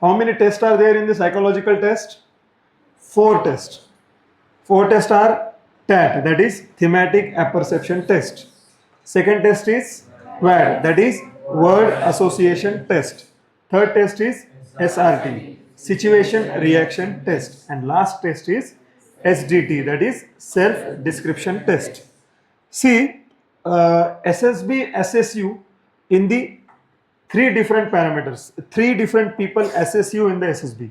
How many tests are there in the psychological test? 4 tests. 4 tests are TAT, that is thematic apperception test. Second test is WAD, that is word association test. Third test is SRT, situation reaction test. And last test is SDT, that is self description test. See, SSB assess you in the 3 different parameters. 3 different people assess you in the SSB.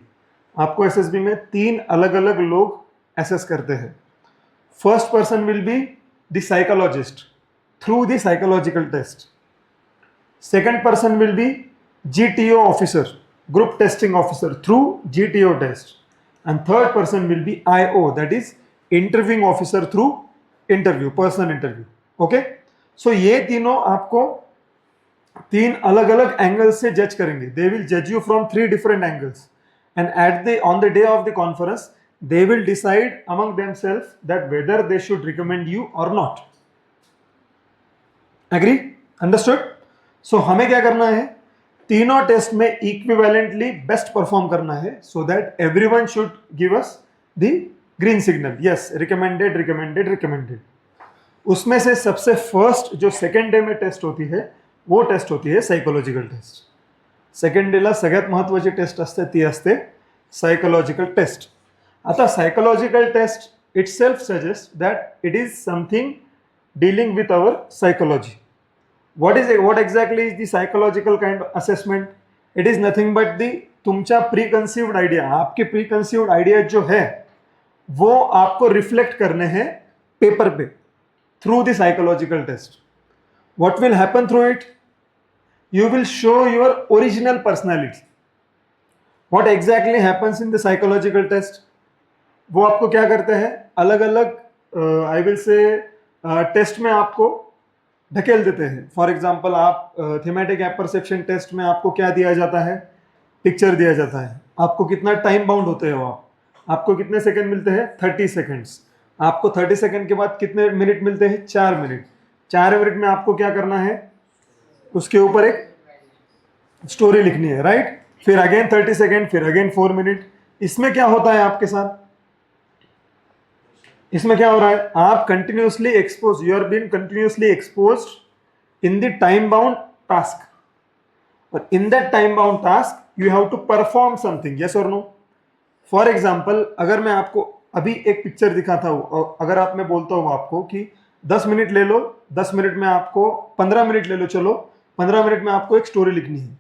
आपको SSB में 3 अलग अलग लोग assess करते हैं. First person will be the psychologist through the psychological test. Second person will be GTO officer, group testing officer, through GTO test. And third person will be IO, that is interviewing officer, through interview, personal interview. Okay? So ये तीनों आपको 3 अलग अलग angles से जज करेंगे. They will judge you from 3 different angles, and on the day of the conference they will decide among themselves that whether they should recommend you or not. Agree? Understood? So हमें क्या करना है, तीनों test में equivalently best perform करना है, so that everyone should give us the green signal. Yes, recommended, recommended, recommended. उसमें से सबसे फर्स्ट जो सेकंड डे में टेस्ट होती है वो टेस्ट होती है सायकोलॉजिकल टेस्ट. सेकंड डेला सगळ्यात महत्त्वाची टेस्ट असते ती असते सायकोलॉजिकल टेस्ट. आता psychological test itself suggests that it is something dealing with our psychology. What exactly is the psychological kind of assessment? It is nothing but the तुमचा preconceived idea, आपके preconceived idea जो है वो आपको reflect करने हैं paper पे through the psychological test. What will happen through it? You will show your original personality. What exactly happens in the psychological test? वो आपको क्या करते हैं, अलग अलग आई विल से टेस्ट में आपको ढकेल देते हैं. फॉर एग्जाम्पल आप थीमेटिक एपरसेप्शन टेस्ट में आपको क्या दिया जाता है, पिक्चर दिया जाता है. आपको कितना टाइम बाउंड होते हो आपको कितने सेकंड मिलते हैं, 30 सेकंड्स. आपको 30 सेकंड के बाद कितने मिनट मिलते हैं, 4 मिनट. 4 मिनट में आपको क्या करना है, उसके ऊपर एक स्टोरी लिखनी है, राइट. फिर अगेन 30 सेकंड, फिर अगेन 4 मिनट. इसमें क्या होता है आपके साथ, इसमें क्या हो रहा है, आप continuously expose, you are been continuously exposed in the time bound task. और in that time bound task you have to perform something. Yes और नो. फॉर एग्जाम्पल अगर मैं आपको अभी एक पिक्चर दिखाता हूं और अगर आप, मैं बोलता हूं आपको कि 10 मिनट ले लो, 10 मिनट में आपको 15 मिनट ले लो, चलो 15 मिनट में आपको एक स्टोरी लिखनी है.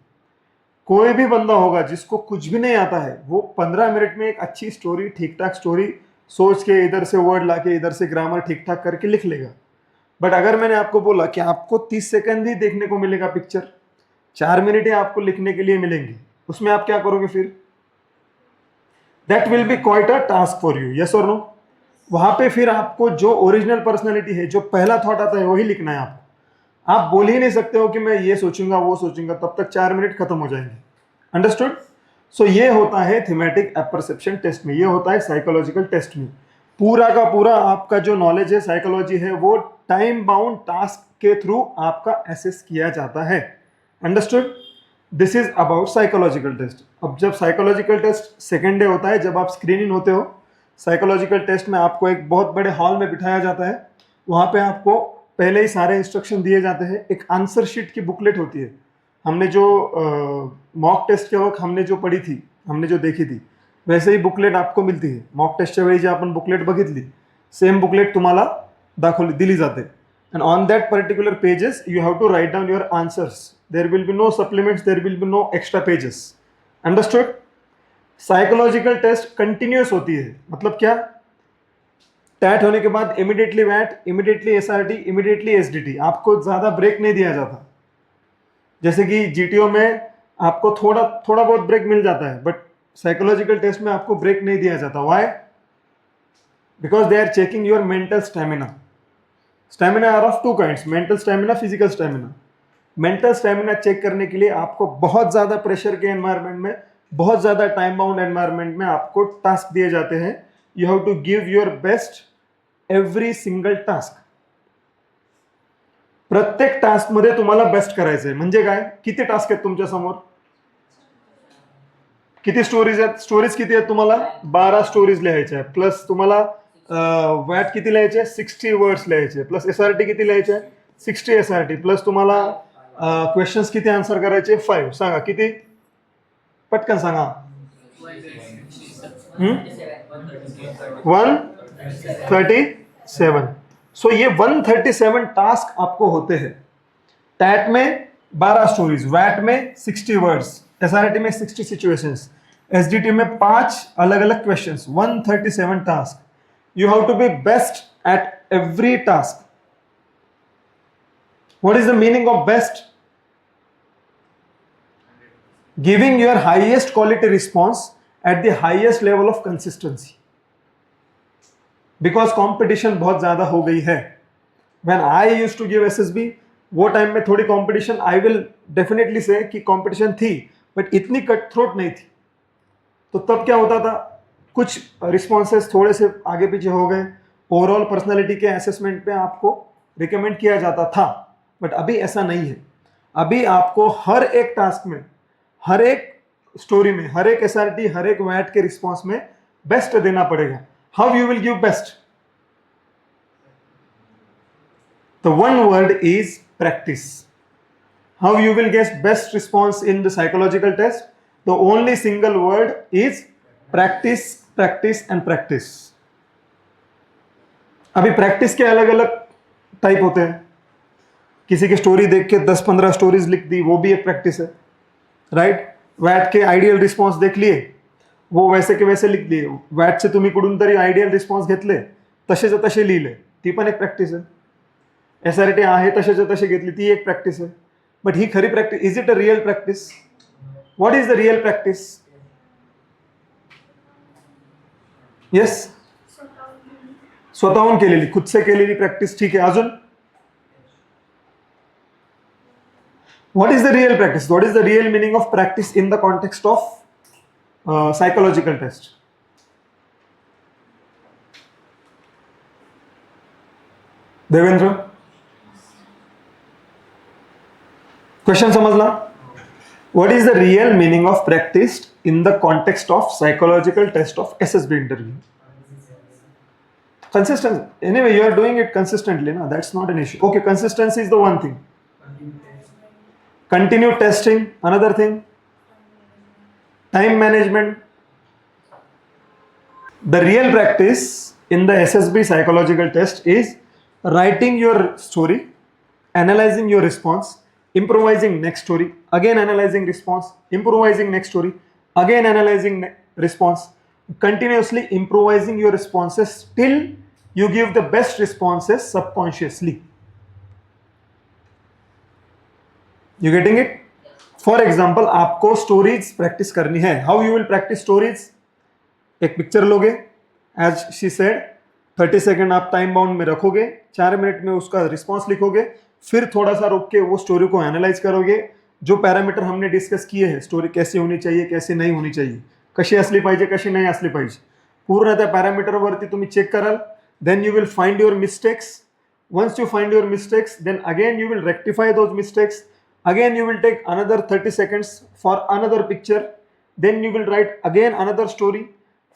कोई भी बंदा होगा जिसको कुछ भी नहीं आता है वो 15 मिनट में एक अच्छी स्टोरी, ठीक ठाक स्टोरी सोच के इधर से वर्ड लाके इधर से ग्रामर ठीक ठाक करके लिख लेगा. बट अगर मैंने आपको बोला कि आपको 30 सेकंड ही देखने को मिलेगा पिक्चर, 4 मिनट ही आपको लिखने के लिए मिलेंगे, उसमें आप क्या करोगे फिर, that will be quite a task for you. Yes और नो. वहां पे फिर आपको जो ओरिजिनल पर्सनैलिटी है, जो पहला थॉट आता है वही लिखना है आपको. आप बोल ही नहीं सकते हो कि मैं ये सोचूंगा वो सोचूंगा, तब तक 4 मिनट खत्म हो जाएंगे. अंडरस्टूड. सो ये होता है थीमेटिक एपरसेप्शन टेस्ट में, ये होता है साइकोलॉजिकल टेस्ट में. पूरा का पूरा आपका जो नॉलेज है, साइकोलॉजी है, वो टाइम बाउंड टास्क के थ्रू आपका एसेस किया जाता है. Understood. This is about psychological test. अब जब साइकोलॉजिकल टेस्ट सेकेंड डे होता है, जब आप स्क्रीन इन होते हो, साइकोलॉजिकल टेस्ट में आपको एक बहुत बड़े हॉल में बिठाया जाता है. वहाँ पे आपको पहले ही सारे इंस्ट्रक्शन दिए जाते हैं. एक आंसर शीट की बुकलेट होती है. हमने जो मॉक टेस्ट के वक्त हमने जो पढ़ी थी, हमने जो देखी थी, वैसे ही बुकलेट आपको मिलती है. मॉक टेस्टच्या वेळी जी आपण बुकलेट बघितली, सेम बुकलेट तुम्हाला दिली जाते. and on that particular pages you have to write down your answers. There will be no supplements, there will be no extra pages. Understood? Psychological test continues होती है. मतलब क्या, टैट होने के बाद इमीडिएटली वैट, इमीडिएटली एसआरटी, इमीडिएटली एसडीटी. आपको ज्यादा ब्रेक नहीं दिया जाता. जैसे कि जीटीओ में आपको थोड़ा बहुत ब्रेक मिल जाता है, बट साइकोलॉजिकल टेस्ट में आपको ब्रेक नहीं दिया जाता. Why? Because they are checking your mental stamina. Stamina are of 2 kinds, mental stamina, physical stamina. Mental stamina check करने के लिए आपको बहुत ज्यादा प्रेशर के एनवायरमेंट में, बहुत ज्यादा टाइम बाउंड एनवायरमेंट में आपको टास्क दिए जाते हैं. You have to give your best every single task. प्रत्येक टास्क मध्ये तुम्हाला बेस्ट करायचंय. म्हणजे काय, किती टास्क आहेत तुमच्या समोर, किती स्टोरीज आहेत? स्टोरीज किती आहेत तुम्हाला? 12 स्टोरीज लिहायच्या आहेत. प्लस तुम्हाला वॅट किती लिहायचे? 60 वर्ड्स लिहायचे. प्लस SRT किती लिहायचे? 60 SRT. प्लस तुम्हाला क्वेश्चन्स किती आन्सर करायचे? 5. सांगा किती? पटकन सांगा. 137. सो ये 137 टास्क आपको होते हैं. टैट में 12 स्टोरीज, वैट में 60 वर्ड्स, SRT में 60 सिचुएशंस, SDT में 5 अलग अलग questions, 137 task. You have to be best at every task. What is the meaning of best? Giving your highest quality response at the highest level of consistency. Because competition बहुत ज़्यादा हो गई है. When I used to give SSB, वो time में थोड़ी competition, I will definitely से कि कंपटीशन थी, बट इतनी कट थ्रोट नहीं थी. तो तब क्या होता था, कुछ रिस्पॉन्सेस थोड़े से आगे पीछे हो गए. ओवरऑल पर्सनालिटी के असेसमेंट पे आपको रिकमेंड किया जाता था, बट अभी ऐसा नहीं है. अभी आपको हर एक टास्क में, हर एक स्टोरी में, हर एक SRT, हर एक वैट के रिस्पॉन्स में बेस्ट देना पड़ेगा. How you will give best? The one word is practice. How you will get best response in the psychological test? The only single word is practice, practice and practice. अभी practice के अलग अलग type होते हैं. किसी की story देख के 10-15 स्टोरीज लिख दी, वो भी एक प्रैक्टिस है, राइट? वॅट के आयडियल रिस्पॉन्स देख लिए, वो वैसे के वैसे लिख दिए. वॅटचे तुम्ही कुठून तरी आयडियल रिस्पॉन्स घेतले, तसेच्या तसे लिहिले, ती पण एक प्रॅक्टिस आहे. SRT आहे तशाच्या तशी घेतली, ती एक प्रॅक्टिस आहे. बट ही खरी practice, is it a real practice? What is the real practice? Yes, स्वतःहून केलेली, खुद से केलेली प्रॅक्टिस. ठीक आहे, अजून what is the real practice? What is the real meaning of practice in the context of psychological test? Devendra, question समझना. What is the real meaning of practice in the context of psychological test of SSB interview? Consistency. Anyway, you are doing it consistently, na? That's not an issue. Okay, consistency is the one thing. Continue testing, another thing. Time management. The real practice in the SSB psychological test is writing your story, analyzing your response, improvising next story, again analyzing response, improvising next story, again analyzing response, continuously improvising your responses till you give the best responses subconsciously. You getting it? For example, आपको stories practice करनी है. How you will practice stories? एक picture लोगे, as she said, 30 second आप time bound में रखोगे, 4 minute में उसका रिस्पॉन्स लिखोगे, फिर थोड़ा सा रुक के वो स्टोरी को एनालाइज करोगे. जो पैरामीटर हमने डिस्कस किए हैं, स्टोरी कैसी होनी चाहिए, कैसी नाही होनी चाहिए, कशी असली पाहिजे, कशी नाही असली पाहिजे, पूर्ण त्या पॅरामीटरवरती तुम्ही चेक कराल. Then you will find your mistakes. Once you find your mistakes, then again you will rectify those mistakes. Again you will take another 30 seconds for another picture. Then you will write again another story.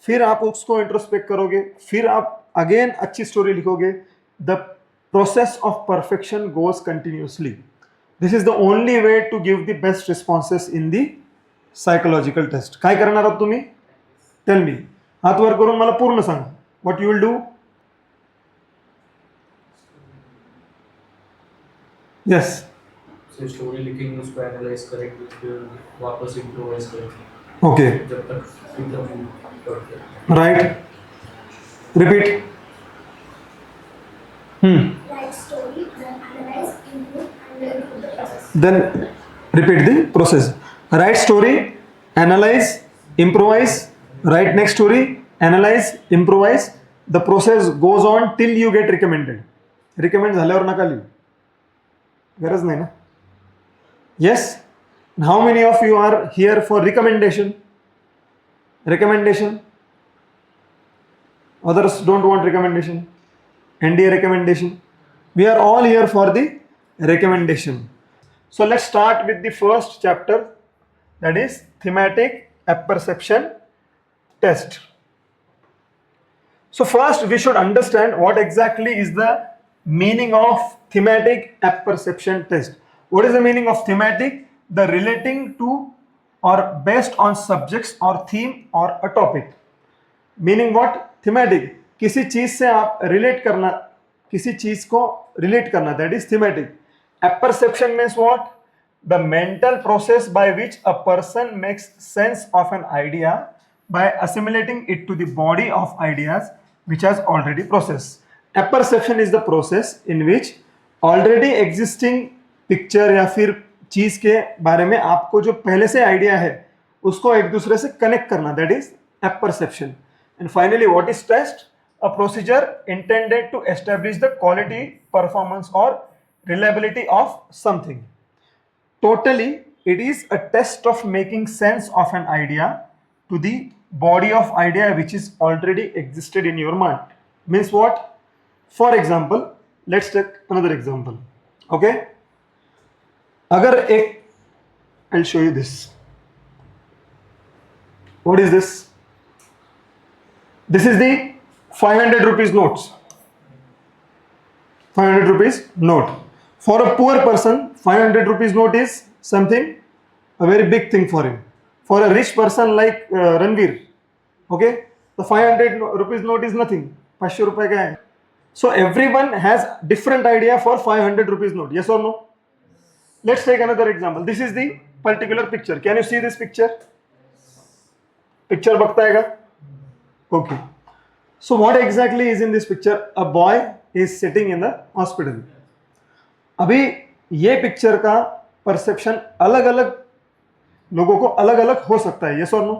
फिर आप उसको introspect करोगे, फिर आप again अच्छी story लिखोगे. The process of perfection goes continuously. This is the only way to give the best responses in the psychological test. काय करणार आहात तुम्ही? Tell me. हात वर करून मला पूर्ण सांगा. What you will do? Yes, story लिखेंगे, उसको एनालाइज करेंगे, फिर वापस इम्प्रोवाइज करेंगे. ओके, जब तक एकदम right. Repeat. Write story, then analyze, improve, and then do the process. Then repeat the process. Write story, analyze, improvise, write next story, analyze, improvise. The process goes on till you get recommended. Recommend झाल्यावर नका लिहू, गरज नाही ना. Yes. How many of you are here for recommendation? Recommendation. Others don't want recommendation. NDA recommendation. We are all here for the recommendation. So let's start with the first chapter, that is thematic apperception test. So first we should understand what exactly is the meaning of thematic apperception test. What is the meaning of thematic? The relating to or based on subjects or theme or a topic. Meaning what? Thematic. किसी चीज से आप relate करना, किसी चीज को relate करना, that is thematic. Apperception means what? The mental process by which a person makes sense of an idea by assimilating it to the body of ideas which has already processed. Apperception is the process in which already existing picture या फिर चीज के बारे में आपको जो पहले से आइडिया है उसको एक दूसरे से कनेक्ट करना, that is apperception. And finally, what is test? A procedure intended to establish the quality, performance or reliability of something. Totally, it is a test of making sense of an idea to the body of idea which is already existed in your mind. Means what? For example, let's take another example. Okay? अगर एक, I'll show you this. What is this? This is the 500 rupees notes. 500 rupees note. For a poor person, 500 rupees note is something, a very big thing for him. For a rich person like Ranveer, okay, the 500 rupees note is nothing. 500 रुपए का है. So everyone has different idea for 500 rupees note. Yes or no? Let's take another example. This is the particular picture. Can you see this picture? Picture बघता है क्या? Okay. So what exactly is in this picture? A boy is sitting in the hospital. अभी ये picture का perception अलग अलग लोगों को अलग अलग हो सकता है. Yes or no?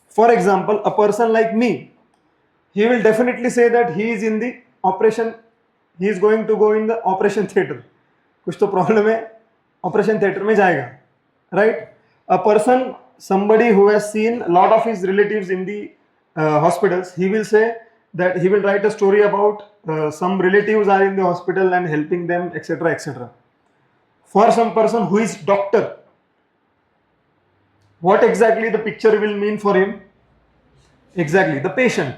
For example, a person like me, he will definitely say that he is in the operation, he is going to go in the operation theater. कुछ तो प्रॉब्लम है, ऑपरेशन थिएटर में जाएगा, right? A person, somebody who has seen a lot of his relatives in the hospitals, he will say that he will write a story about some relatives are in the hospital and helping them, etc., etc. For some person who is doctor, what exactly the picture will mean for him? Exactly, the patient,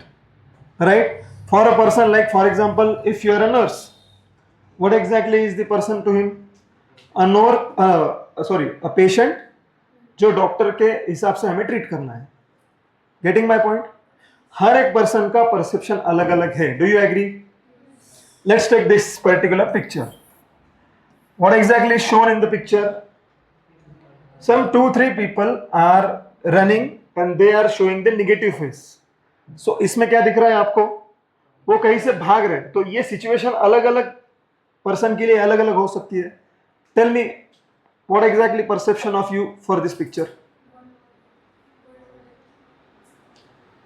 right? For a person like, for example, if you are a nurse, what exactly is the person to him? A patient जो doctor के हिसाब से हमें treat करना है. Getting my point? हर एक person का perception अलग अलग है. Do you agree? Let's take this particular picture. What exactly is shown in the picture? Some 2-3 people are running and they are showing the negative face. So इसमें क्या दिख रहा है आपको? वो कहीं से भाग रहे. तो ये सिचुएशन अलग अलग पर्सन के लिए अलग अलग हो सकती है. Tell me, what exactly perception of you for this picture?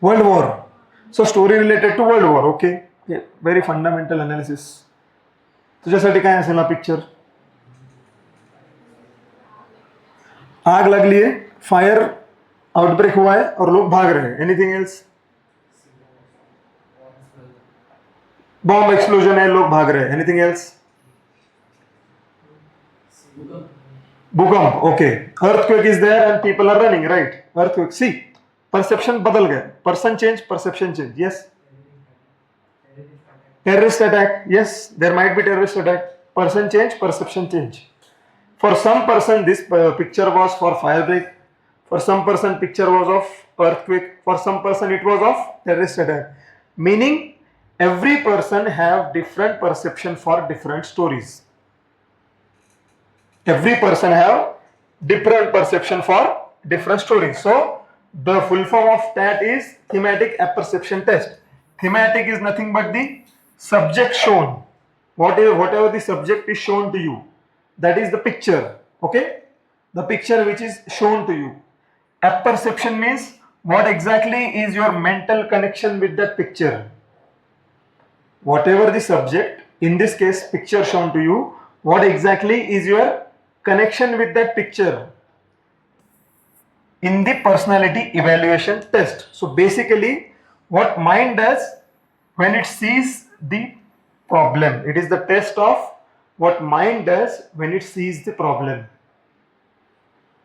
World War. So story related to World War. Okay. Yeah, very fundamental analysis. तुझ्यासाठी काय असेल ना पिक्चर? आग लगली है, फायर आउटब्रेक हुआ है और लोग भाग रहे हैं. Anything else? बॉम्ब एक्सप्लोजन है, लोग भाग रहे हैं. Anything else? भूकंप. Okay. Earthquake is there and people are running, right? Earthquake. See, perception बदल गए. Person change, perception change. Yes. Terrorist attack. Yes, there might be terrorist attack. Person change, perception change. For some person this picture was for fire break. For some person picture was of earthquake. For some person it was of terrorist attack. Meaning every person have different perception for different stories. Every person have different perception for different stories. So the full form of that is thematic apperception test. Thematic is nothing but the subject shown. Whatever the subject is shown to you, that is the picture. Okay, the picture which is shown to you. Apperception means what exactly is your mental connection with that picture. Whatever the subject, in this case picture shown to you, what exactly is your connection with that picture in the personality evaluation test. So basically what mind does when it sees the problem, it is the test of what mind does when it sees the problem.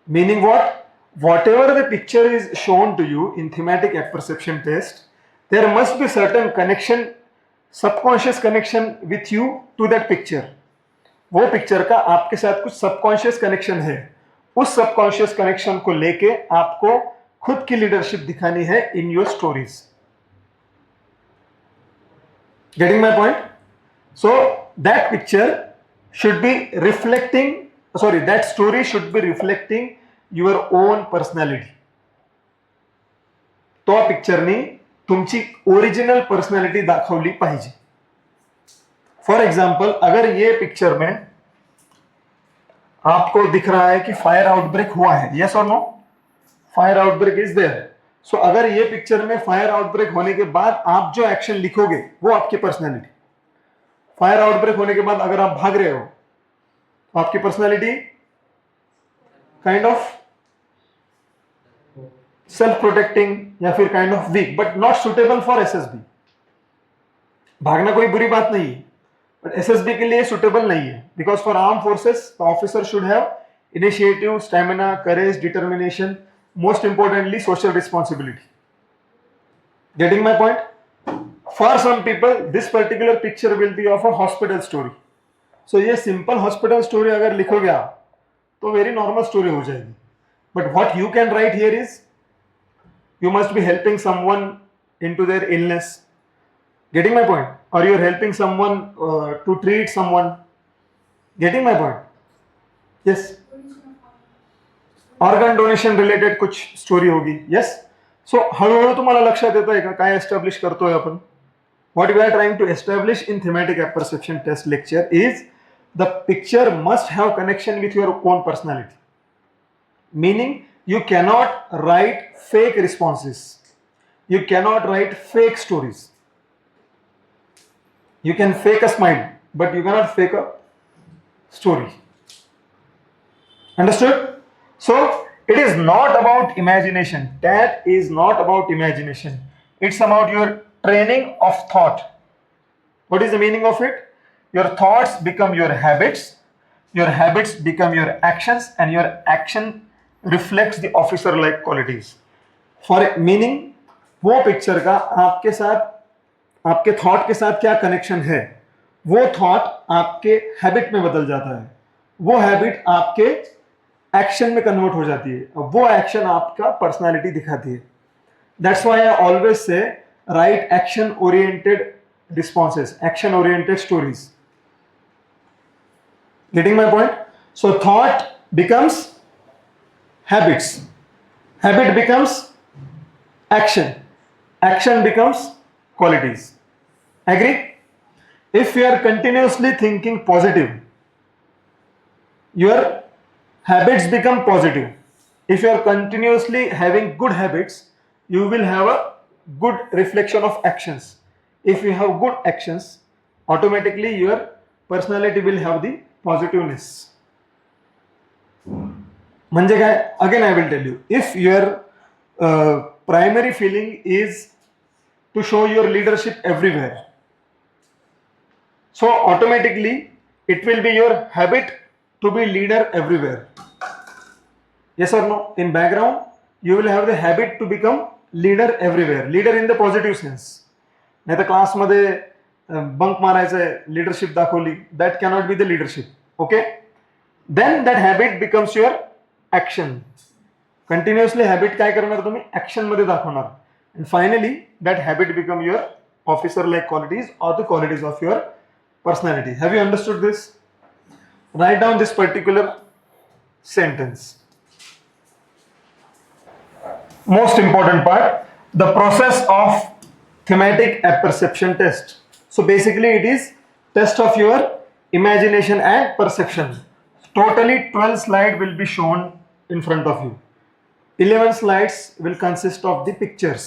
Meaning what? whatever the picture is shown to you in thematic apperception test, there must be certain connection, subconscious connection with you to that picture. वो picture का आपके साथ कुछ subconscious connection है, उस subconscious connection को लेके आपको खुद की लीडरशिप दिखानी है in your stories. Getting my point? So that picture should be reflecting, sorry, that story should be reflecting your own personality. तो पिक्चरनी तुमची ओरिजिनल पर्सनॅलिटी दाखवली पाहिजे. फॉर एग्जाम्पल, अगर ये पिक्चर में आपको दिख रहा है कि फायर आउटब्रेक हुआ है, यस और no, fire outbreak is there. So अगर ये पिक्चर में फायर आउटब्रेक होने के बाद आप जो एक्शन लिखोगे वो आपकी पर्सनैलिटी. फायर आउटब्रेक होने के बाद अगर आप भाग रहे हो तो आपकी personality kind of self protecting या फिर kind of weak, but not suitable for SSB. भागना कोई बुरी बात नहीं है, बट एसएसबी के लिए सुटेबल नहीं है. Because for arm forces the officer should have initiative, stamina, courage, determination, most importantly social responsibility. Getting my point? For some people this particular picture will be of a hospital story. So ये simple hospital story अगर लिखोगे आप तो very normal story हो जाएगी. But what you can write here is you must be helping someone into their illness. Getting my point? Or you are helping someone to treat someone. Getting my point? Yes. Organ donation related कुछ story होगी. Yes. सो हळूहळू तुम्हाला लक्षात येत आहे का काय establish करतोय आपण. What we are trying to establish in thematic apperception test lecture is the picture must have connection with your own personality. Meaning you cannot write fake responses, you cannot write fake stories. You can fake a smile but you cannot fake a story. Understood? So it is not about imagination. That is not about imagination. It's about your training of thought. What is the meaning of it? Your thoughts become your habits become your actions, and your action reflects the officer-like qualities. For meaning, वो picture का आपके साथ, आपके thought के साथ क्या connection है, वो थॉट आपके हैबिट में बदल जाता है, वो हैबिट आपके एक्शन में कन्वर्ट हो जाती है, वो एक्शन आपका पर्सनालिटी दिखाती है. That's why I always say write action oriented responses, action oriented stories. Getting my point? So thought becomes habits, habit becomes action, action becomes qualities. Agree? If you are continuously thinking positive, your habits become positive. If you are continuously having good habits, you will have a good reflection of actions. If you have good actions, automatically your personality will have the positiveness. म्हणजे काय? Again I will tell you, if your primary feeling is to show your leadership everywhere, so automatically it will be your habit to be leader everywhere. Yes or no? In background, you will have the habit to become leader everywhere. Leader in the positive sense. नाही तर क्लासमध्ये bunk मारायचं, leadership दाखवली, that cannot be the leadership. Okay? Then that habit becomes your action. Continuously habit काय करणार तुम्ही? Action मध्ये दाखवणार. And finally, that habit become your officer-like qualities or the qualities of your personality. Have you understood this? Write down this particular sentence. Most important part, the process of thematic apperception test. So basically it is test of your imagination and perception. Totally 12 slides will be shown in front of you. 11 slides will consist of the pictures.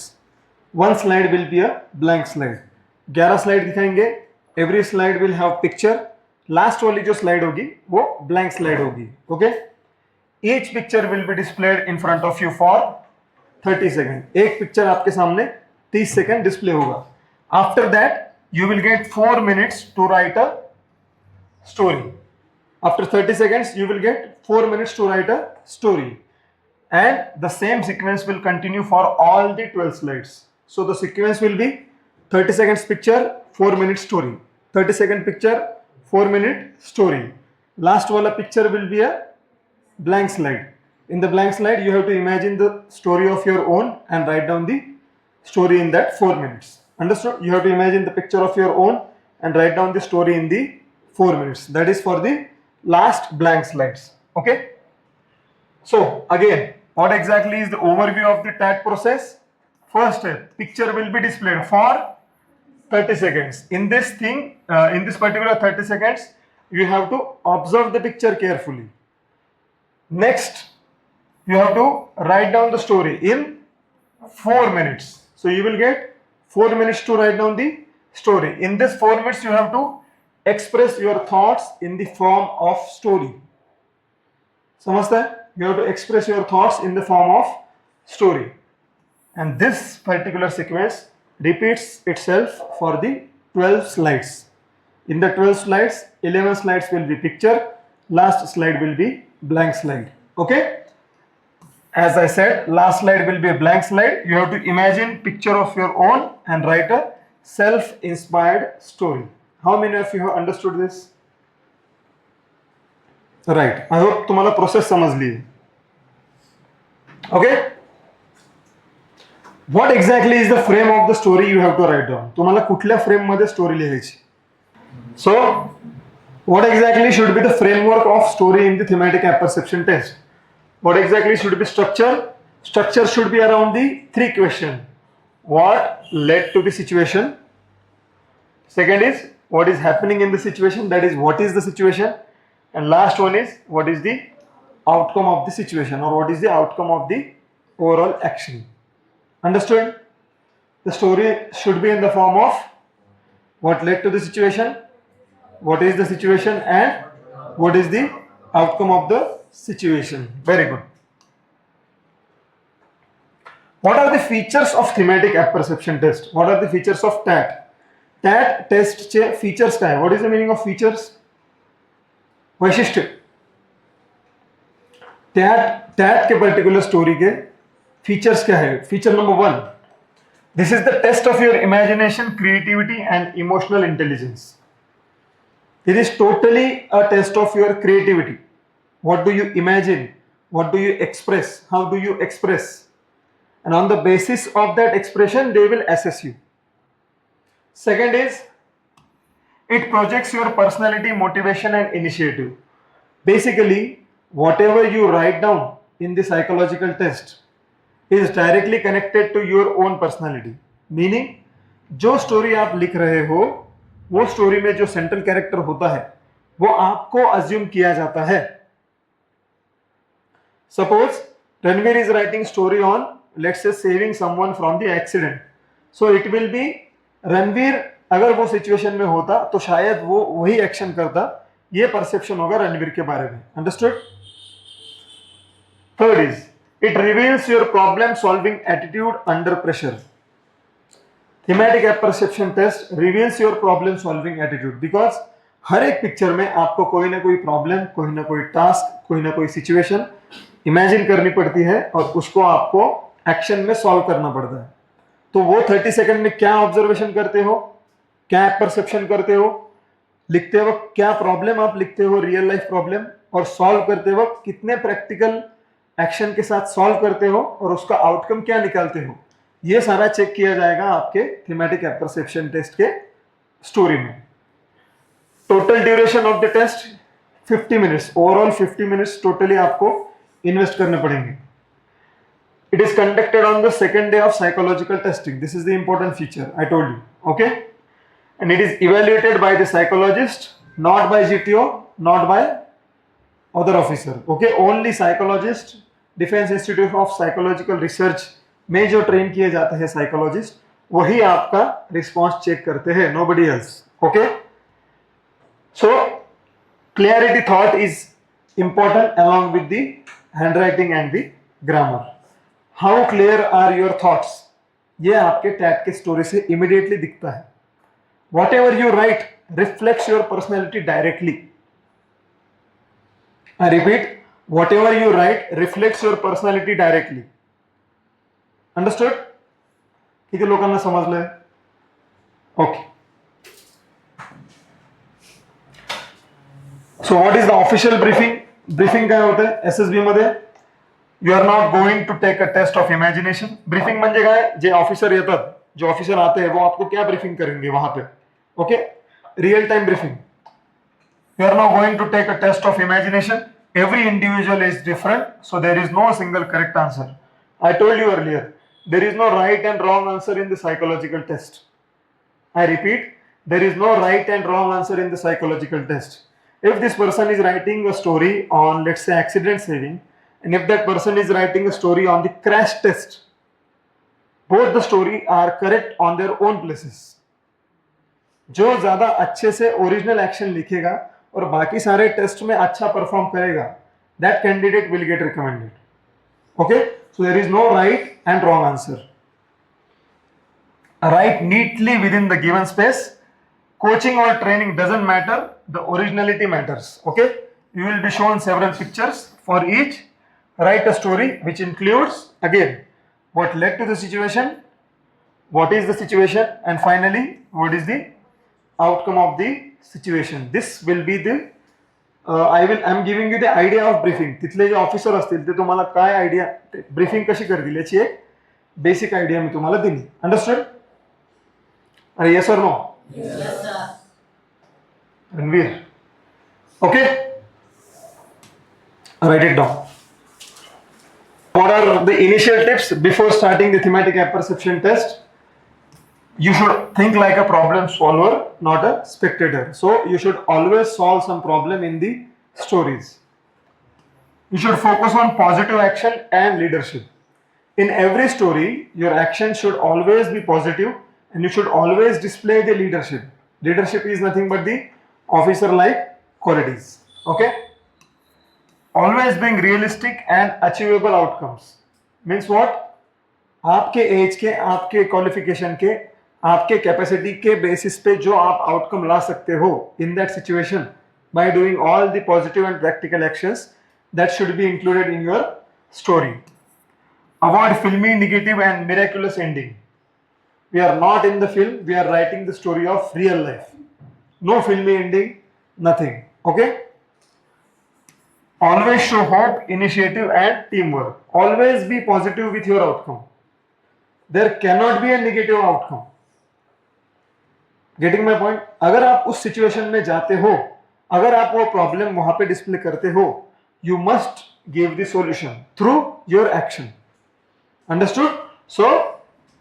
One slide will be a blank slide. 11 slide दिखाएंगे. Every slide will have picture. Last वाली जो slide होगी वो blank slide होगी. Okay? Each picture will be displayed in front of you for 30 seconds. एक picture आपके सामने 30 second display होगा. After that you will get 4 minutes to write a story. After 30 seconds you will get 4 minutes to write a story. and the same sequence will continue for all the 12 slides. So the sequence will be 30 seconds picture, 4 minute story, 30 second picture, 4 minute story. Last wala picture will be a blank slide. In the blank slide you have to imagine the story of your own and write down the story in that 4 minutes. Understood? You have to imagine the picture of your own and write down the story in the 4 minutes. That is for the last blank slides. Okay? So again, what exactly is the overview of the TAT process? First step, picture will be displayed for 30 seconds. In this particular 30 seconds, you have to observe the picture carefully. Next, you have to write down the story in 4 minutes. So you will get 4 minutes to write down the story. In this 4 minutes, you have to express your thoughts in the form of story. समझता है? You have to express your thoughts in the form of story. And this particular sequence repeats itself for the 12 slides. In the 12 slides, 11 slides will be picture, last slide will be blank slide. Okay? As I said, last slide will be a blank slide. You have to imagine picture of your own and write a self-inspired story. How many of you have understood this? Right. I hope तुम्हाला process समजली है. Okay? What exactly is the frame of the story you have to write down? तुम्हाला कुठल्या frame मध्ये story लिहायची? So, what exactly should be the framework of story in the thematic apperception test? What exactly should be structure? Structure should be around the 3 questions. What led to the situation? Second is what is happening in the situation, that is what is the situation, and last one is what is the outcome of the situation, or what is the outcome of the overall action. Understood? The story should be in the form of what led to the situation, what is the situation, and what is the outcome of the situation. Very good. What are the features of thematic apperception test? What are the features of TAT? TAT test चे features काय? What is the meaning of features? वैशिष्ट्य. TAT के particular story के features क्या है? Feature number 1. This is the test of your imagination, creativity and emotional intelligence. It is totally a test of your creativity. What do you imagine? What do you express? How do you express? And on the basis of that expression, they will assess you. Second is, it projects your personality, motivation and initiative. Basically, whatever you write down in the psychological test is directly connected to your own personality. Meaning, जो story आप लिख रहे हो, वो story में जो central character होता है, वो आपको अज्यूम किया जाता है. Suppose Ranveer is writing story on, let's say, saving someone from the accident. So it will be Ranveer अगर वो सिचुएशन में होता तो शायद वो वही एक्शन करता. ये परसेप्शन होगा रणवीर के बारे में. Understood? Third is, it reveals your problem solving attitude under pressure. Thematic apperception test reveals your problem solving attitude, because हर एक पिक्चर में आपको कोई ना कोई प्रॉब्लम, कोई ना कोई टास्क, कोई ना कोई सिचुएशन इमेजिन करनी पड़ती है और उसको आपको एक्शन में सॉल्व करना पड़ता है. तो वो 30 सेकंड में क्या ऑब्जर्वेशन करते हो, क्या परसेप्शन करते हो, लिखते वक्त क्या प्रॉब्लम आप लिखते हो, रियल लाइफ प्रॉब्लम, और सॉल्व करते वक्त कितने प्रैक्टिकल एक्शन के साथ सॉल्व करते हो और उसका आउटकम क्या निकालते हो, ये सारा चेक किया जाएगा आपके थीमेटिक एपरसेप्शन टेस्ट के स्टोरी में. Total duration of the test 50 minutes. Overall 50 minutes totally आपको इन्वेस्ट करने पड़ेंगे. It is conducted on the second day of psychological testing. This is the important feature I told you. Okay? And it is evaluated by the psychologist, not by GTO, not by other officer. Okay? Only psychologist, Defense Institute of Psychological Research में जो train किए जाते हैं psychologist, वही आपका response check करते हैं. Nobody else. Okay? So clarity thought is important along with the handwriting and the grammar. How clear are your thoughts? ये आपके टैट के स्टोरी से इमीडिएटली दिखता है. Whatever you write reflects your personality directly. I repeat, whatever you write reflects your personality directly. Understood? किती लोकांना समजलंय? Okay. So what is the official briefing? Briefing काय होतं SSB मध्ये? You are not going to take a test of imagination. Briefing म्हणजे काय? जे officer येतात, जो officer आते हैं वो आपको क्या ब्रीफिंग करेंगे वहां पे? Okay? Real time briefing. You are not going to take a test of imagination. Every individual is different, so there is no single correct answer. I told you earlier, there is no right and wrong answer in the psychological test. I repeat, there is no right and wrong answer in the psychological test. If this person is writing a story on, let's say, accident saving, and if that person is writing a story on the crash test, both the story are correct on their own places. जो ज्यादा अच्छे से original action लिखेगा और बाकी सारे test में अच्छा परफॉर्म करेगा, that candidate will get recommended. Okay, so there is no right and wrong answer. Write neatly within the given space. Coaching or training doesn't matter, the originality matters. Okay, you will be shown several pictures. For each, write a story which includes, again, what led to the situation, what is the situation, and finally what is the outcome of the situation. This will be the I'm giving you the idea of briefing. तिथले जे officer असतील ते तुम्हाला काय idea briefing कशी करतील याची एक basic idea मी तुम्हाला दिली. अंडरस्टँड? अरे येस और no? Yes, sir. Ranveer. Okay? Write it down. What are the initial tips before starting the thematic apperception test? You should think like a problem solver, not a spectator. So you should always solve some problem in the stories. You should focus on positive action and leadership. In every story, your action should always be positive and you should always display the leadership. Leadership is nothing but the officer-like qualities. Okay? Always being realistic and achievable outcomes. Means what? आपके as के, आपके qualification के, आपके capacity के basis पे जो आप outcome ला सकते हो in that situation by doing all the positive and practical actions that should be included in your story. Avoid filmy, negative and miraculous ending. We are not in the film, we are writing the story of real life. No filmy ending, nothing. Okay? Always show hope, initiative and teamwork. Always be positive with your outcome. There cannot be a negative outcome. Getting my point? अगर आप उस situation में जाते हो, अगर आप वो problem वहां पे डिस्प्ले करते हो, you must give the solution through your action. Understood? So,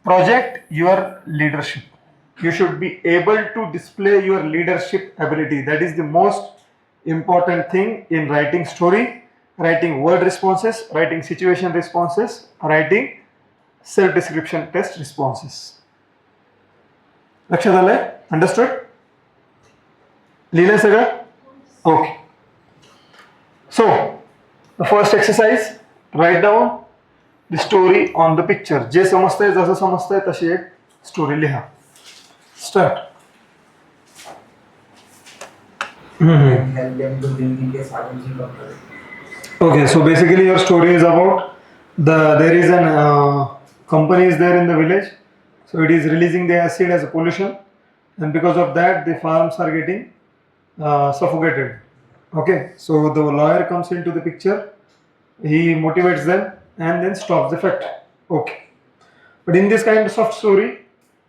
project your leadership. You should be able to display your leadership ability. That is the most important thing in writing story, writing word responses, writing situation responses, writing self-description test responses. लक्षात आलंय? Understood? लिहिलंय सगळं? Okay. So, the first exercise, write down the story on the picture. जे समजतंय, जसं समजतंय तशी एक story लिहा. Start. Help them to bring in case emergency doctor. Okay, so basically your story is about there is an company is there in the village, so it is releasing the acid as a pollution, and because of that the farms are getting suffocated. Okay, so the lawyer comes into the picture, he motivates them and then stops the fact. Okay, but in this kind of story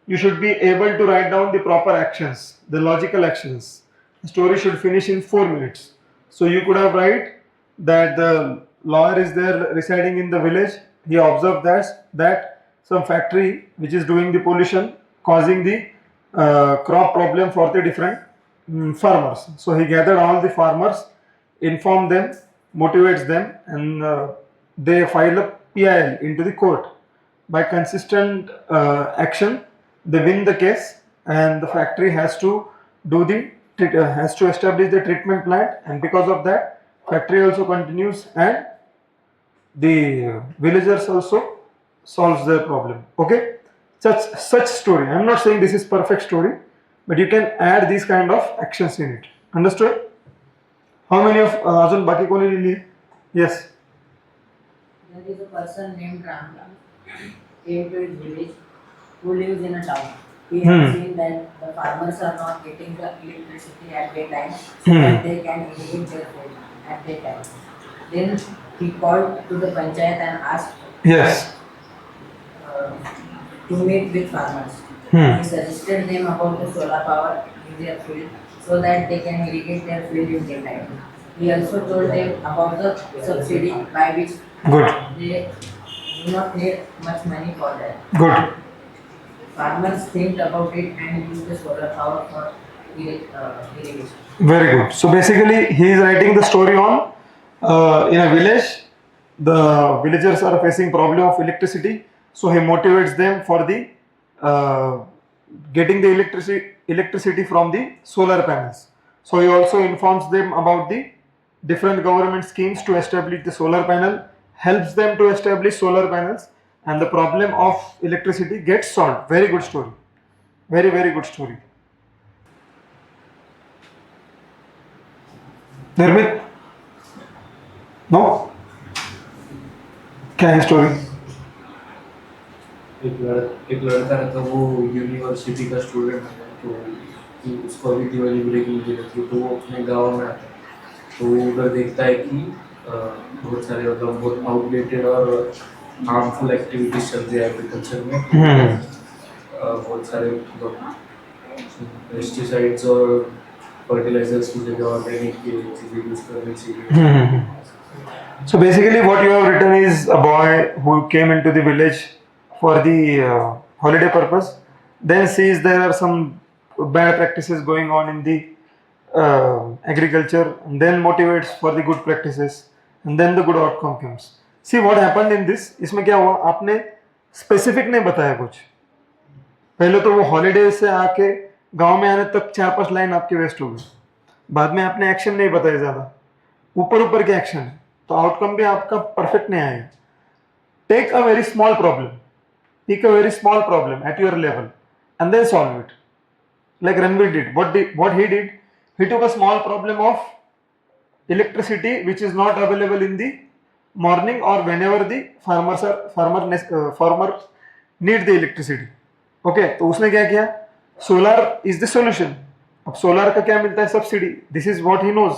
you should be able to write down the proper actions, the logical actions. The story should finish in 4 minutes. So you could have write that the lawyer is there residing in the village. He observed that some factory which is doing the pollution causing the crop problem for the different farmers. So he gathered all the farmers, informed them, motivates them, and they file a PIL into the court. By consistent action, they win the case, and the factory has to establish the treatment plant, and because of that factory also continues and the villagers also solves their problem. Okay, such story. I am not saying this is perfect story, but you can add these kind of actions in it. Understood? How many of अजून बाकी कोणी लिहिली? Yes. There is a person named Ramla came to his village who lives in a town. He has seen that the farmers are not getting the electricity at their time so that they can irrigate their field at their time. Then he called to the panchayat and asked Yes. uh, to meet with farmers. He suggested them about the solar power in their field so that they can irrigate their field in daytime. He also told them about the subsidy by which Good. they do not need much money for that. Good. Farmers think about it and use the solar power for irrigation. Very good. So basically, he is writing the story on in a village. The villagers are facing problem of electricity, so he motivates them for the getting the electricity from the solar panels. So he also informs them about the different government schemes to establish the solar panel, helps them to establish solar panels, and the problem of electricity gets solved. Very good story. Very, very good story. निर्मित no क्या है story? एक लड़का रहता, वो university का student है, तो उसको अभी दिवाली ब्रेकिंग की रहती है, तो वो अपने गांव में आता है, तो वो उधर देखता है कि बहुत सारे मतलब बहुत आउटडेटेड और हार्मफुल एक्टिविटीज चल रही है एग्रीकल्चर में। बहुत सारे पेस्टिसाइड्स और फर्टिलाइजर्स की जगह ऑर्गेनिक की चीज़ें यूज करनी चाहिए। So basically, what you have written is a boy who came into the village for the holiday purpose, then sees there are some bad practices going on in the agriculture, and then motivates for the good practices, and then the good outcome comes. See what happened in this? इसमें क्या हुआ? आपने specific नहीं बताया कुछ। पहले तो वो हॉलीडे से आके गांव में आने तक 4-5 लाइन आपके वेस्ट हो गई। बाद में आपने एक्शन नहीं बताया ज़्यादा, ऊपर ऊपर के एक्शन है, तो आउटकम भी आपका परफेक्ट नहीं आएगा। Take a very small problem, pick a very small problem at your level and then solve it, like Ranveer did. What he did, he took a small problem of electricity which is not available in the morning or whenever the farmer need the electricity. Okay, तो उसने क्या किया? Solar is the solution. अब solar का क्या मिलता है? Subsidy. This is what he knows.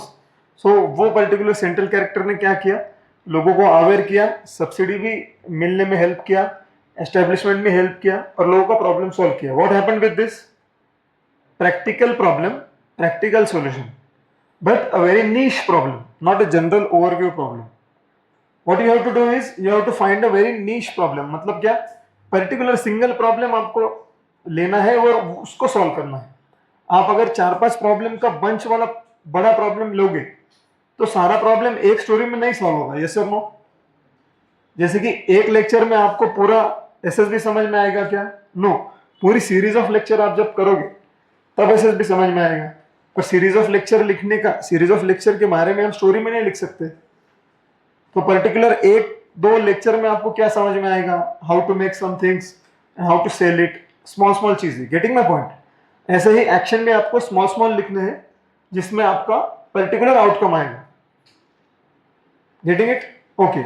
So वो पर्टिकुलर सेंट्रल कैरेक्टर ने क्या किया? लोगों को अवेयर किया, सब्सिडी भी मिलने में हेल्प किया, एस्टेब्लिशमेंट में हेल्प किया और लोगों का प्रॉब्लम सॉल्व किया. What happened with this? Practical problem, practical solution, but a very niche problem, not a general overview problem. What you have to do is you have to find a very niche problem. मतलब क्या? Particular single problem आपको लेना है और उसको solve करना है. आप अगर 4-5 प्रॉब्लम का बंच वाला बड़ा प्रॉब्लम लोगे तो सारा प्रॉब्लम एक स्टोरी में नहीं सॉल्व होगा. यस और नो? जैसे कि एक लेक्चर में आपको पूरा एसएसबी समझ में आएगा क्या? नो. पूरी सीरीज ऑफ लेक्चर आप जब करोगे तब एसएसबी समझ में आएगा. पर सीरीज ऑफ लेक्चर लिखने का, सीरीज ऑफ लेक्चर के बारे में हम स्टोरी में नहीं लिख सकते. तो पर्टिकुलर 1-2 लेक्चर में आपको क्या समझ में आएगा? How to make some things and how to sell it. Small small चीजें. Getting my point? ऐसे ही एक्शन में आपको स्मॉल स्मॉल लिखने हैं जिसमें आपका पर्टिकुलर आउटकम आएगा. Getting it? ओके.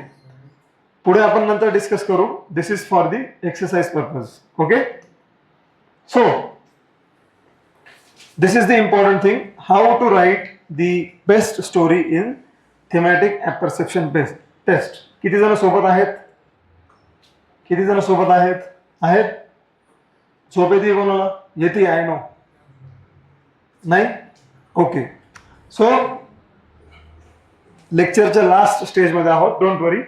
पुढे आपण नंतर डिस्कस करू. This is for the exercise purpose. Okay. So this is the important thing, how to write the best story in thematic apperception test. किती जण सोबत आहेत? किती जण सोबत आहेत? आहेत? झोप येते कोणाला? येते? I know. नाही? ओके. सो लेक्चरच्या लास्ट स्टेज मध्ये आहोत. डोंट वरी,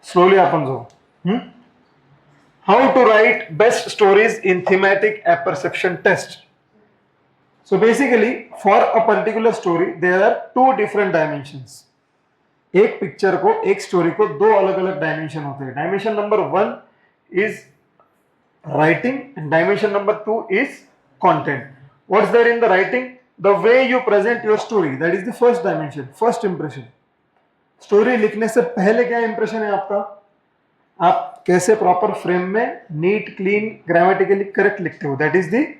स्लोली आपण जाऊ. How to write best stories in thematic apperception test. So basically, for a particular story, there are 2 different dimensions. एक पिक्चर को, एक स्टोरी को 2 अलग अलग डायमेंशन होते हैं. Dimension number 1 is writing and dimension number 2 is content. What's there in the writing? The way you present your story, that is the first dimension, first impression. Story लिखने से पहले क्या इंप्रेशन है आपका? आप कैसे प्रॉपर फ्रेम में NEET, clean, grammatically correct लिखते हो. That is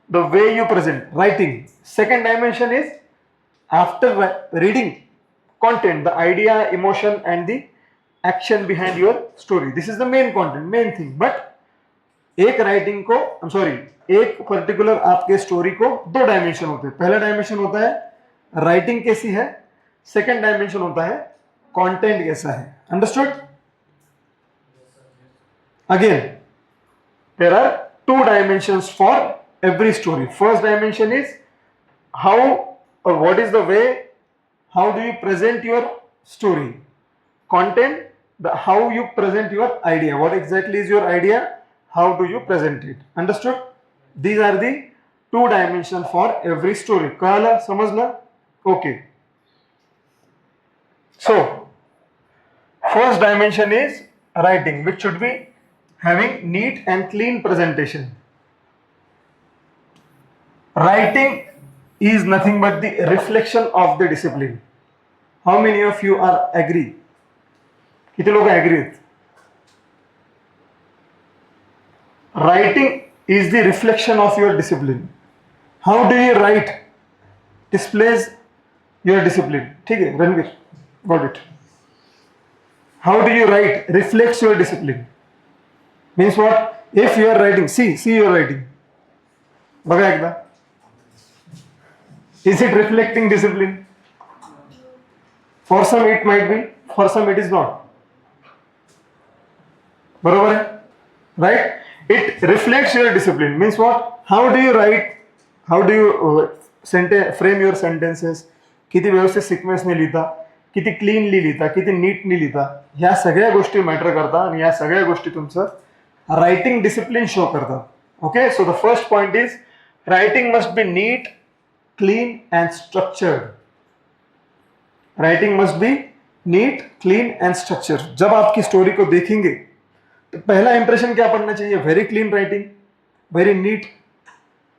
the way you present, writing. Second dimension is after reading, content, the idea, emotion and the action behind your story. This is the main content, main thing. But एक writing को एक particular आपके story को दो dimension होते हैं. पहला dimension होता है राइटिंग कैसी है, सेकंड डायमेंशन होता है कंटेंट कैसा है. Understood? Again there are two dimensions for every story. First dimension is how or what is the way, how do you present your story. Content, the how you present your idea, what exactly is your idea, how do you present it. Understood? These are the two dimensions for every story. कळालं? समजलं? Okay. So first dimension is writing, which should be having neat and clean presentation. Writing is nothing but the reflection of the discipline. How many of you are agree? कितने लोग agree? Writing is the reflection of your discipline. How do you write displays your discipline. ठीक है Ranveer, got it. How do you write reflects your discipline. Means what? If you are writing, see you are writing. बघा एकदा. Is it reflecting discipline? For some it might be, for some it is not. बरोबर है? Right? It reflects your discipline. Means what? How do you write? How do you frame your sentences? किती व्यवस्थित sequence ने लिहिता, किती cleanly लिहिता, किती neatly लिहिता, ह्या सगळ्या गोष्टी मॅटर करतात आणि या सगळ्या गोष्टी तुमचं रायटिंग डिसिप्लिन शो करतात. Okay, so the first point is writing must be neat, clean and structured. Writing must be neat, clean and structured. जब आपकी स्टोरी को देखेंगे तो पहला इंप्रेशन क्या पड़ना चाहिए? Very clean writing, very neat,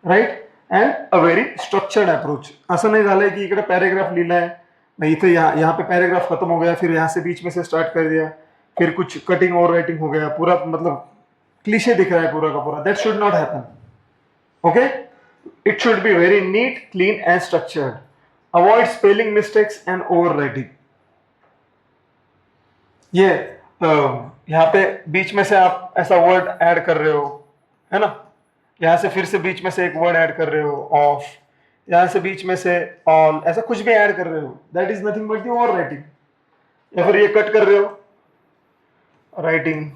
right, and a very structured approach. असं नाही झालंय की इकडे पॅरेग्राफ लिहिला है, मैं इथे यहाँ पे पैराग्राफ खत्म हो गया, फिर यहाँ से बीच में से स्टार्ट कर दिया, फिर कुछ कटिंग और राइटिंग हो गया, पूरा मतलब क्लीशे दिख रहा है पूरा का पूरा. That should not happen. Okay, it should be very neat, clean and structured. Avoid spelling mistakes and over writing. ये यहाँ पे बीच में से आप ऐसा वर्ड ऐड कर रहे हो, है ना, यहाँ से फिर से बीच में से एक वर्ड ऐड कर रहे हो, ऑफ, यहाँ से बीच में से ऑल, ऐसा कुछ भी ऐड कर रहे हो, that is nothing but the over writing. या फिर ये कट कर रहे हो, राइटिंग.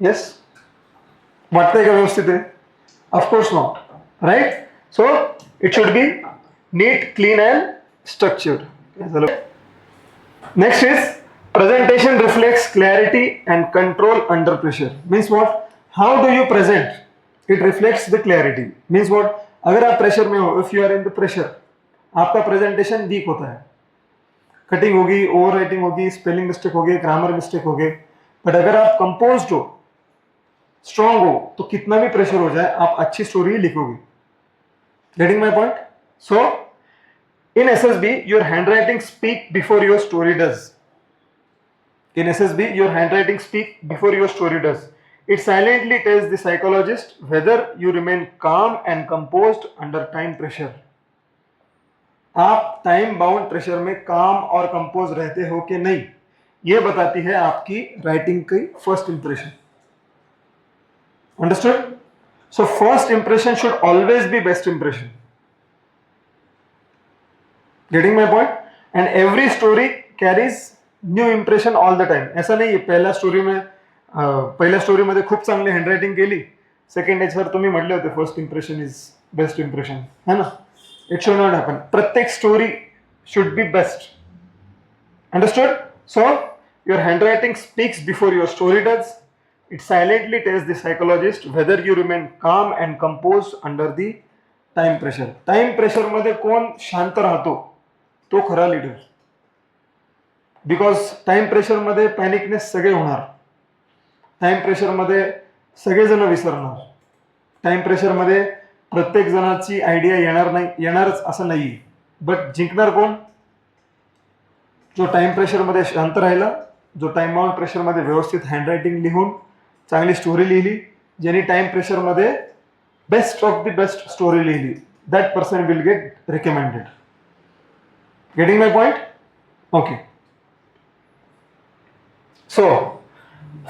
यस, वाटतंय का व्यवस्थित आहे? Of course not, right. So it should be neat, clean and structured. Next is presentation reflects clarity and control under pressure. Means what? How do you present? It reflects the clarity. Means what? अगर आप pressure में हो, if you are in the pressure, आपका presentation week होता है, cutting होगी, over writing होगी, spelling mistake होगी, ग्रामर मिस्टेक होगी. बट अगर आप कंपोज्ड हो, स्ट्रांग हो, तो कितना भी प्रेशर हो जाए आप अच्छी स्टोरी लिखोगे. Getting my point? So in SSB your handwriting speak before your story does. In SSB, your handwriting speak before your story does. It silently tells the psychologist whether you remain calm and composed under time pressure. आप time bound pressure में काम और compose रहते हो कि नहीं, यह बताती है आपकी राइटिंग की first impression. Understood? So first impression should always be best impression. Getting my point? And every story carries new impression all the time. ऐसा नाही पहिल्या स्टोरीमध्ये खूप चांगली हँडरायटिंग केली, सेकंड याच्यावर तुम्ही म्हटले होते first impression is best impression, है ना. It should not happen. प्रत्येक story should be best. Understood? So your handwriting speaks before your story does. It silently tells the psychologist whether you remain calm and compose under the time pressure. Time प्रेशरमध्ये कोण शांत राहतो तो खरा leader. Because time प्रेशरमध्ये panicness सगळे होणार, time प्रेशरमध्ये सगळेजण विसरणार, टाइम प्रेशरमध्ये प्रत्येक जणाची आयडिया येणार नाही, येणारच असं नाही. बट जिंकणार कोण? जो टाइम प्रेशरमध्ये शांत राहिला, जो टाइम बाउंड प्रेशरमध्ये व्यवस्थित हँडरायटिंग लिहून चांगली स्टोरी लिहिली, ज्यांनी टाइम प्रेशरमध्ये best of the best story लिहिली, that person will get recommended. Getting my point? Okay. So,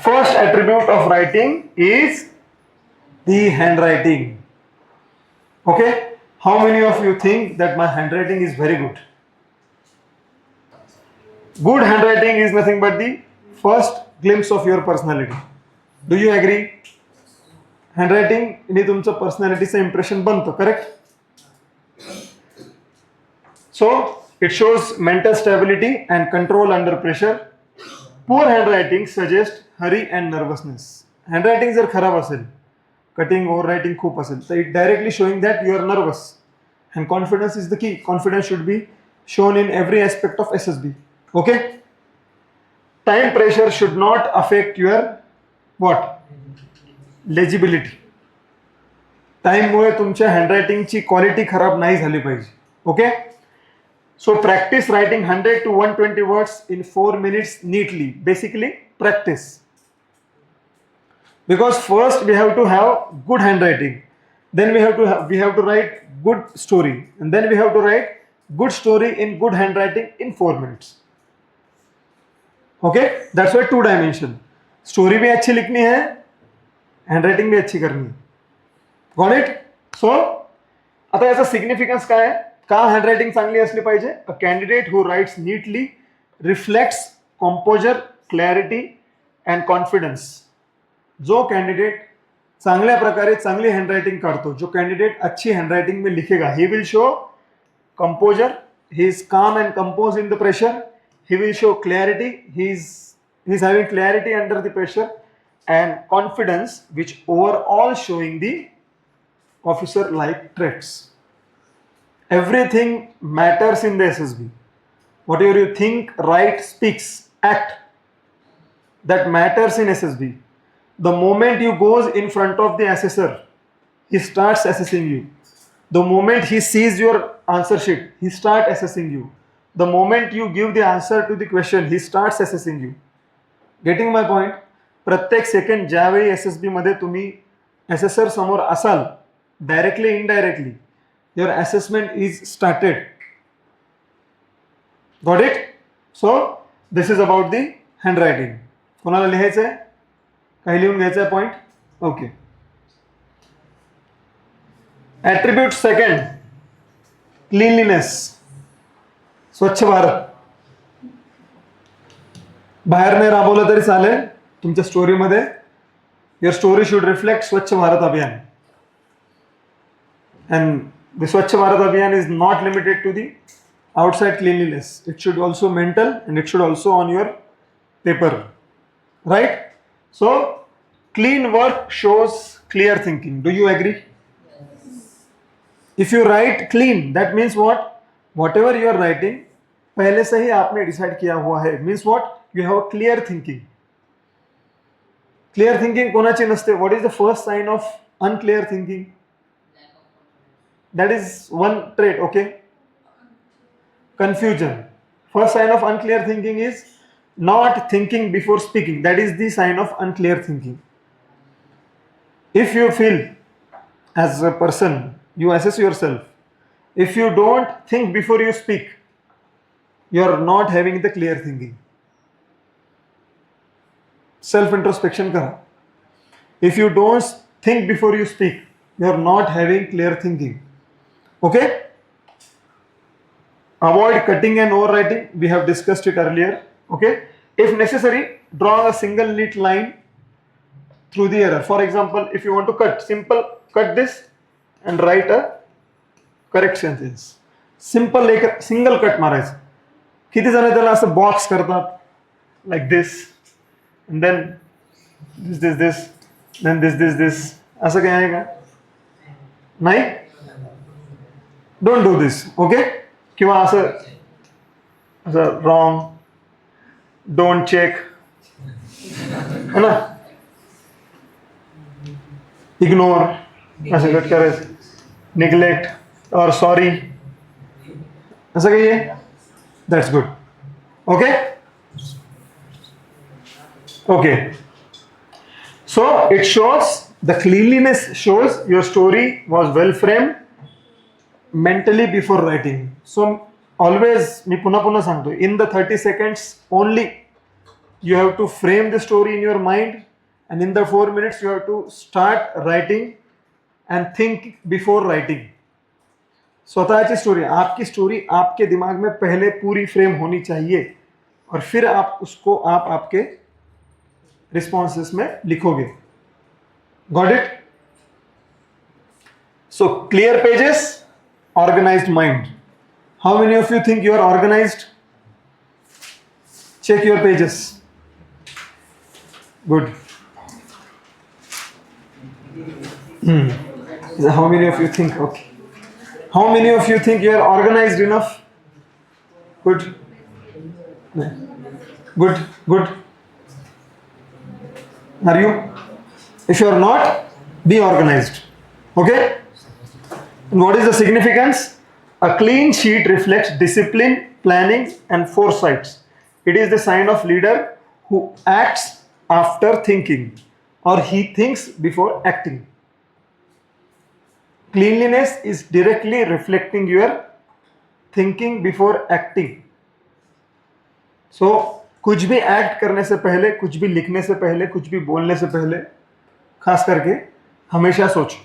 first attribute of writing is the handwriting. Okay? How many of you think that my handwriting is very good? Good handwriting is nothing but the first glimpse of your personality. Do you agree? Handwriting ने तुमचं पर्सनॅलिटीचं impression बनतं, correct? So it shows mental stability and control under pressure. Poor handwriting suggests hurry and nervousness. Handwriting जर खराब असेल, cutting over writing खूप असेल, तर it directly showing that you are nervous. And confidence is the key. Confidence should be shown in every aspect of SSB. Okay? Time pressure should not affect your what? Legibility. टाइममुळे तुमच्या हँडरायटिंगची quality खराब नाही झाली पाहिजे. Okay? So practice writing 100 to 120 words in 4 minutes neatly. Basically, practice. Because first we have to have good handwriting. Then we have to write good story. And then we have to write good story in good handwriting in 4 minutes. Okay? That's why 2 dimension. Story भी अच्छी लिखनी है, handwriting भी अच्छी करनी है. Got it? So, आता याचा सिग्निफिकन्स काय आहे? का हँडरायटिंग चांगली असली पाहिजे? A candidate who writes neatly reflects composure, clarity and confidence. जो कैंडिडेट चांगल्या प्रकारे चांगली हँडरायटिंग काढतो, जो कैंडिडेट अच्छी हँडरायटिंग में लिखेगा, he will show composure, he is calm and compose in the pressure, he will show clarity, he is having clarity under the pressure and confidence, which overall showing the officer like traits. Everything matters in the SSB. Whatever you think, write, speaks, act, that matters in SSB. The moment you goes in front of the assessor, he starts assessing you. The moment he sees your answer sheet, he starts assessing you. The moment you give the answer to the question, he starts assessing you. Getting my point? प्रत्येक second ज्यावेळी SSB मध्ये तुम्ही assessor समोर असाल, directly indirectly your assessment is started. Got it? So this is about the handwriting. कोणाला लिहायचंय? काही लिहून घ्यायचंय point? Okay. Attribute second, cleanliness. Swachh Bharat. बाहेर नाही राबवलं तरी चालेल. तुमच्या स्टोरीमध्ये your story should reflect Swachh Bharat Abhiyan. And the Swachh Bharat Abhiyan is not limited to the outside cleanliness. It should also mental and it should also on your paper. Right? So, clean work shows clear thinking. Do you agree? If you write clean, that means what? Whatever you are writing, पहले से ही आपने decide किया हुआ है. Means what? You have a clear thinking. Clear thinking कोणाची नसते. What is the first sign of unclear thinking? That is one trait, okay? Confusion. First sign of unclear thinking is not thinking before speaking. That is the sign of unclear thinking. If you feel as a person, you assess yourself. If you don't think before you speak, you are not having the clear thinking. Self introspection kara. If you don't think before you speak, you are not having clear thinking. Okay? Avoid cutting and overwriting. We have discussed it earlier. Okay? If necessary, draw a single neat line through the error. For example, if you want to cut, simple cut this and write a correct sentence. Simple like a single cut मारायचं. किती जण त्याला असं box करतात, like this. And then this, then this. असं काय आहे का? नाही? Don't do this, okay? किंवा असं wrong, don't check, है ना? Ignore, असं कट करायचं. Neglect or sorry, असं काही आहे? That's good. Okay? Okay. So it shows, the cleanliness shows your story was well framed mentally before writing. So always मी पुन्हा पुन्हा सांगतो, in the 30 seconds only you have to frame the story in your mind, and in the 4 minutes you have to start writing and think before writing. स्वतःची story, आपकी story आपके दिमाग में पहले पूरी फ्रेम होनी चाहिए और फिर आप उसको आपके रिस्पॉन्सेस में लिखोगे. Got it? So clear pages, organized mind. How many of you think you are organized? Check your pages. Good. How many of you think? Okay. How many of you think you are organized enough? Good. Good. Are you? If you are not, be organized. Okay? And what is the significance? A clean sheet reflects discipline, planning, and foresight. It is the sign of leader who acts after thinking, or he thinks before acting. Cleanliness is directly reflecting your thinking before acting. So, कुछ भी act करने से पहले, कुछ भी लिखने से पहले, कुछ भी बोलने से पहले, खास करके हमेशा सोचो.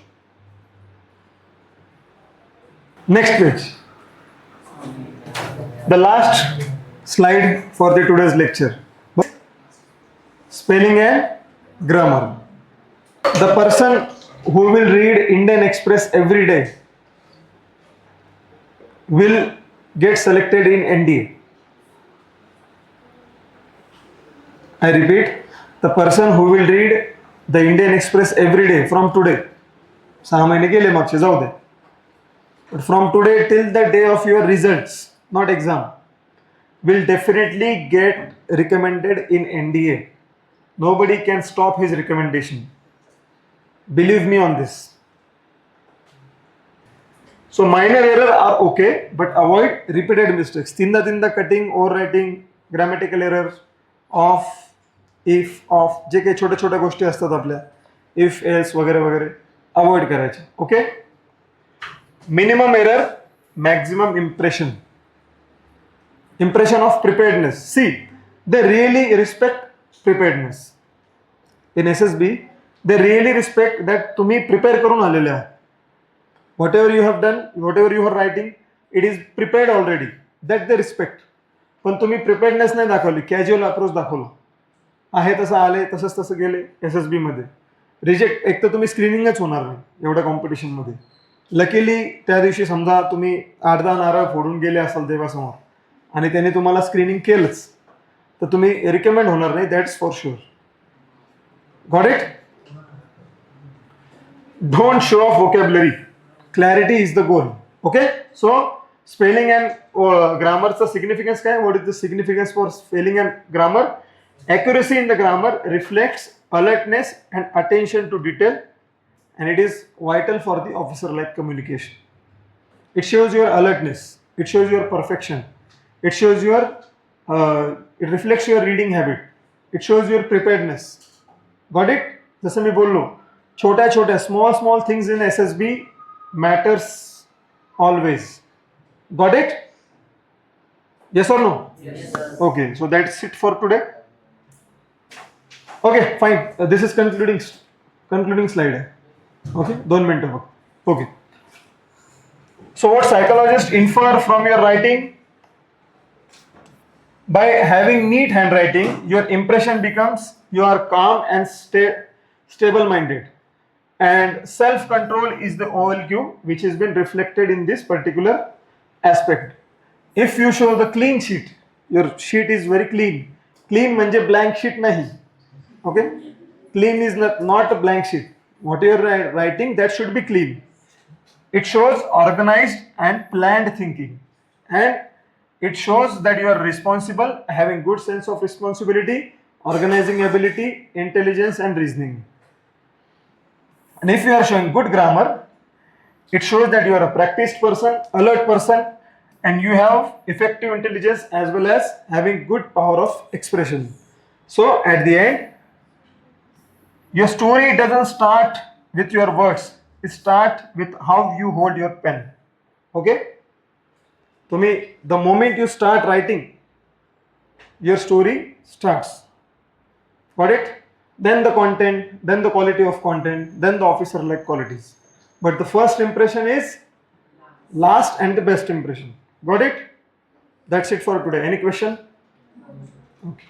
Next page. The last slide for the today's lecture. Spelling and grammar. The person who will read Indian Express every day will get selected in NDA. I repeat, the person who will read the Indian Express every day from today, 6 महिने गेले मागचे, जाऊ दे. But from today till the day of your results, not exam, will definitely get recommended in NDA. Nobody can stop his recommendation. Believe me on this. So minor errors are okay, but avoid repeated mistakes. Tinda cutting, overwriting, grammatical errors, off, if, off, जे काही छोटे छोटे गोष्टी असतात आपल्या, if, else वगैरे वगैरे avoid करायचे. Okay? Minimum error, maximum impression. Impression of preparedness. See, they really respect preparedness. In SSB, they really respect that तुम्ही prepare करून आलेले आहात. Whatever you have done, whatever you are writing, it is prepared already. That they respect. पण तुम्ही preparedness नाही दाखवली, casual approach दाखवला. आहे तसं आले, तसं गेले SSB मध्ये. रिजेक्ट, एक तर तुम्ही स्क्रीनिंगच होणार नाही एवढ्या कॉम्पिटिशन मध्ये. लकीली त्या दिवशी समजा तुम्ही 8-10 नारळ फोडून गेले असाल देवासमोर आणि त्याने तुम्हाला स्क्रीनिंग केलंच, तर तुम्ही रिकमेंड होणार नाही. That's for sure. Got it? Don't show off vocabulary. Clarity is the goal. Okay? So spelling and ग्रामरचं सिग्निफिकन्स काय? What is the significance for spelling and grammar? Accuracy in the grammar reflects alertness and attention to detail, and it is vital for the officer-like communication. It shows your alertness, it shows your perfection, it shows your, it reflects your reading habit, it shows your preparedness. Got it? जसं मी बोललो, छोट्या small things in SSB matters always. Got it? Yes or no? Yes, sir. Okay, so that's it for today. Okay, fine. This is concluding slide. Okay, 2 मिनिटं बघ. Okay. So what psychologists infer from your writing? By having neat handwriting, your impression becomes you are calm and stable-minded. And self-control is the OLQ which has been reflected in this particular aspect. If you show the clean sheet, your sheet is very clean. Clean म्हणजे blank sheet नाही. Okay? Clean is not a blank sheet. What you are writing, that should be clean. It shows organized and planned thinking. And it shows that you are responsible, having good sense of responsibility, organizing ability, intelligence and reasoning. And if you are showing good grammar, it shows that you are a practiced person, alert person, and you have effective intelligence as well as having good power of expression. So at the end, your story doesn't start with your words. It starts with how you hold your pen. Okay? तुम्ही the moment you start writing, your story starts. Got it? Then the content, then the quality of content, then the officer like qualities. But the first impression is last and the best impression. Got it? That's it for today. Any question? Okay.